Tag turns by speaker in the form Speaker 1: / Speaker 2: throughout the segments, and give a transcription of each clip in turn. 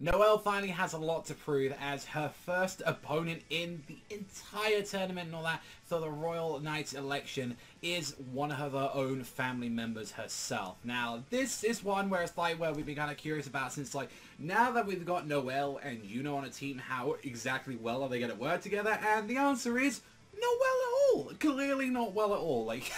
Speaker 1: Noelle finally has a lot to prove as her first opponent in the entire tournament and all that for the Royal Knights election is one of her own family members herself. Now, this is one where it's like, where we've been kind of curious about since, like, now that we've got Noelle and Yuno on a team, how exactly well are they going to work together? And the answer is, not well at all. Clearly not well at all. Like,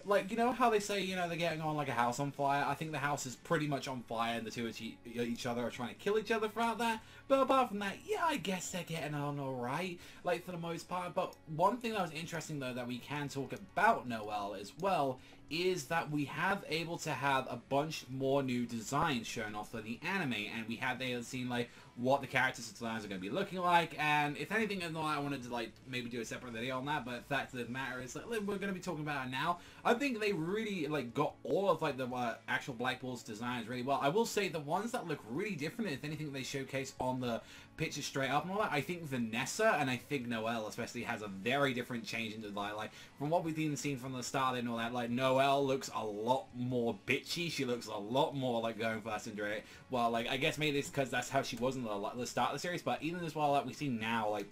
Speaker 1: like, you know how they say, you know, they're getting on like a house on fire? I think the house is pretty much on fire and the two of each other are trying to kill each other throughout that. But apart from that, yeah, I guess they're getting on alright, like, for the most part. But one thing that was interesting, though, that we can talk about Noelle as well, is that we have able to have a bunch more new designs shown off for the anime, and we have seen, like, what the characters' designs are going to be looking like, and if anything, I wanted to, like, maybe do a separate video on that, but the fact of the matter is, like, we're going to be talking about it now. I think they really, like, got all of, like, the actual Black Bull's designs really well. I will say the ones that look really different, if anything, they showcase on the picture straight up and all that. I think Vanessa and I think Noelle especially has a very different change in design. Like, from what we've even seen from the start and all that, like, Noelle looks a lot more bitchy. She looks a lot more like going for Cinderella. Well, like, I guess maybe it's because that's how she was in the start of the series, but even as well, like, we see now, like,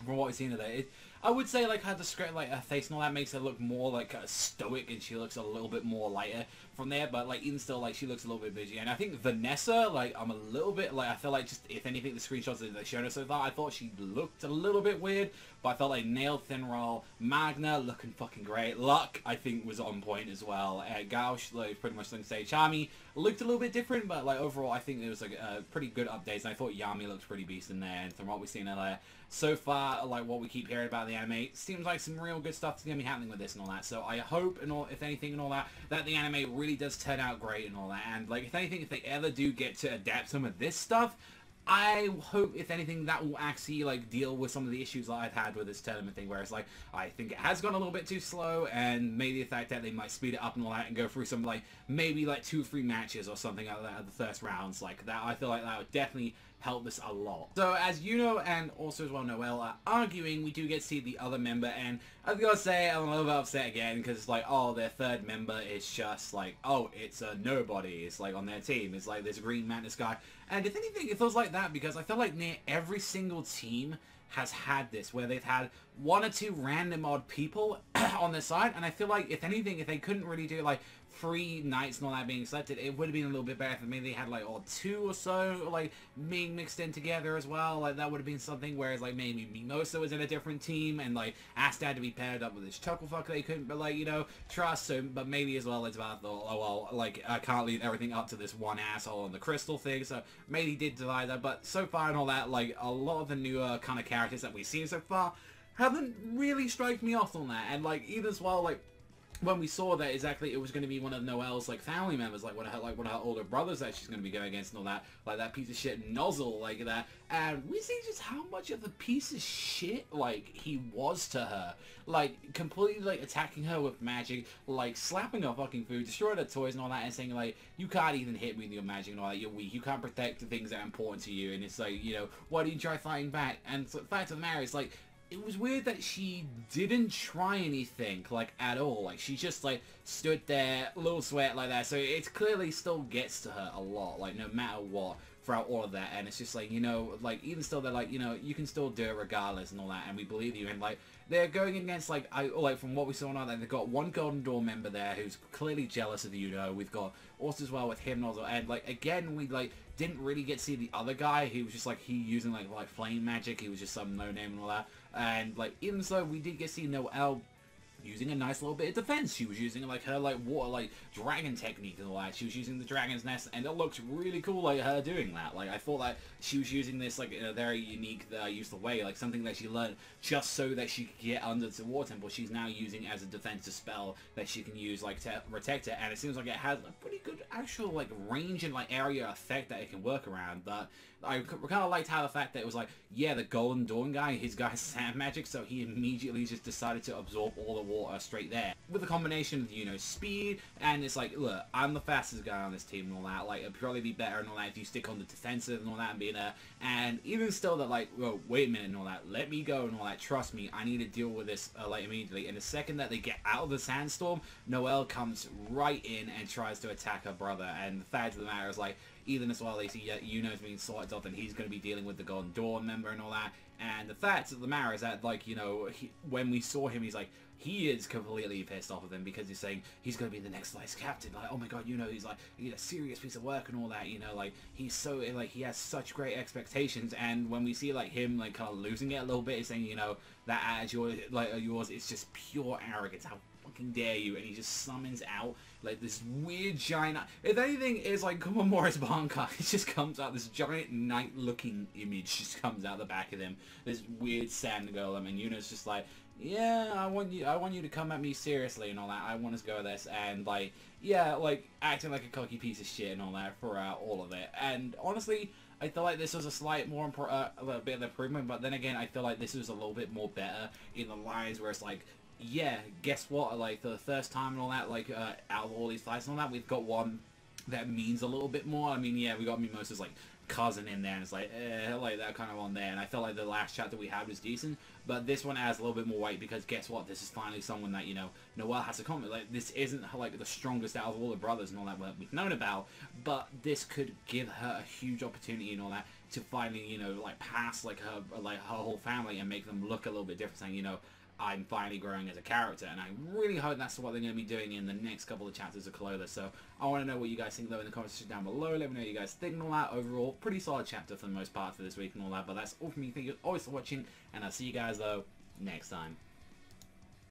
Speaker 1: from what we've seen of it, I would say, like, her script, like, her face and all that makes her look more, like, stoic, and she looks a little bit more lighter from there, but, like, even still, like, she looks a little bit busy. And I think Vanessa, like, I'm a little bit, like, I feel like just, if anything, the screenshots that they've shown us so far, I thought she looked a little bit weird, but I felt like Nail, Thin Roll, Magna, looking fucking great. Luck, I think, was on point as well. Gauch, like, pretty much like say, Charmy looked a little bit different, but, like, overall, I think it was, like, pretty good updates, and I thought Yami looked pretty beast in there, and from what we've seen in there, so far, like, what we keep hearing about the anime, seems like some real good stuff is going to be happening with this and all that. So I hope, and all, if anything and all that, that the anime really does turn out great and all that. And, like, if anything, if they ever do get to adapt some of this stuff, I hope, if anything, that will actually, like, deal with some of the issues that I've had with this tournament thing, where it's like, I think it has gone a little bit too slow, and maybe the fact that they might speed it up and all that, and go through some, like, maybe, like, 2 or 3 matches or something like that at the first rounds, like that, I feel like that would definitely help this a lot. So, as you know, and also as well Noelle are arguing, we do get to see the other member, and I've got to say, I'm a little bit upset again, because it's like, oh, their third member is just like, oh, it's a nobody, it's like on their team, it's like this Green Mantis guy, and if anything, it feels like that, because I feel like near every single team has had this, where they've had 1 or 2 random odd people on their side, and I feel like, if anything, if they couldn't really do, like, 3 knights and all that being selected, it would have been a little bit better if maybe they had, like, or 2 or so, like, being mixed in together as well. Like, that would have been something, whereas, like, maybe Mimosa was in a different team, and, like, Asta had to be paired up with this chucklefucker they couldn't, but, like, you know, trust, so, but maybe as well, it's about, oh, well, like, I can't leave everything up to this one asshole on the crystal thing, so maybe he did divide that, but so far and all that, like, a lot of the newer kind of characters that we've seen so far haven't really struck me off on that, and, like, even as well, like, when we saw that exactly it was going to be one of Noelle's, like, family members, like one of her older brothers that she's going to be going against and all that, like that piece of shit Nozzle, like that, and we see just how much of a piece of shit, like, he was to her, like, completely, like, attacking her with magic, like, slapping her fucking food, destroying her toys and all that, and saying, like, you can't even hit me with your magic and all that, you're weak, you can't protect the things that are important to you, and it's like, you know, why don't you try fighting back? And so the fact of the matter is, like, it was weird that she didn't try anything, like, at all. Like, she just, like, stood there, a little sweat like that. So it clearly still gets to her a lot, like, no matter what, throughout all of that. And it's just like, you know, like, even still, they're like, you know, you can still do it regardless and all that, and we believe you. And, like, they're going against, like, from what we saw now, they've got 1 Golden Dawn member there who's clearly jealous of Yuno. We've got also as well with him also, and, like, again, we, like, didn't really get to see the other guy. He was just, like, he using, like flame magic. He was just some no-name and all that. And, like, even so, we did get to see Noelle using a nice little bit of defense. She was using, like, her, like, water, like, dragon technique and all that. She was using the dragon's nest, and it looks really cool, like, her doing that. Like, I thought that she was using this, like, in a very unique, useful way, like, something that she learned just so that she could get under the water temple. She's now using as a defensive spell that she can use, like, to protect it, and it seems like it has a pretty good actual, like, range and, like, area effect that it can work around. But I kind of liked how the fact that it was like, yeah, the Golden Dawn guy, his guy has sand magic, so he immediately just decided to absorb all the water straight there. With a combination of, you know, speed, and it's like, look, I'm the fastest guy on this team and all that, like, it'd probably be better and all that if you stick on the defensive and all that and being there, and even still that, like, well, wait a minute and all that, let me go and all that, trust me, I need to deal with this, like, immediately. And the second that they get out of the sandstorm, Noelle comes right in and tries to attack her brother, and the fact of the matter is, like, Ethan as well, they see Yuno's being sorted off, and he's going to be dealing with the Golden Dawn member and all that. And the fact of the matter is that, like, you know, when we saw him, he's like, he is completely pissed off of him because he's saying he's going to be the next vice captain. Like, oh my god, you know, he's like, you know, serious piece of work and all that, you know, like, he's so, like, he has such great expectations. And when we see, like, him, like, kind of losing it a little bit, he's saying, you know, that attitude, like, yours, it's just pure arrogance. How fucking dare you? And he just summons out, like, this weird giant, if anything, is like Kumamora's Bankai. It just comes out, this giant knight-looking image just comes out the back of him. This weird sand golem, and Yuno's just like, yeah, I want you to come at me seriously and all that. I want to go with this, and like, yeah, like acting like a cocky piece of shit and all that throughout all of it. And honestly, I feel like this was a slight more a little bit of improvement, but then again, I feel like this was a little bit more better in the lines where it's like, yeah, guess what? Like for the first time and all that, like out of all these fights and all that, we've got one that means a little bit more. I mean, yeah, we got Mimosa's like cousin in there, and it's like, like that kind of on there. And I felt like the last chapter we had was decent, but this one adds a little bit more weight because guess what? This is finally someone that, you know, Noelle has to comment. Like, this isn't like the strongest out of all the brothers and all that we've known about, but this could give her a huge opportunity and all that to finally, you know, like pass like her whole family and make them look a little bit different, saying, you know, I'm finally growing as a character, and I really hope that's what they're going to be doing in the next couple of chapters of Clover. So I want to know what you guys think though in the comments section down below. Let me know what you guys think and all that. Overall, pretty solid chapter for the most part for this week and all that, but that's all from me. Thank you always for watching, and I'll see you guys though next time.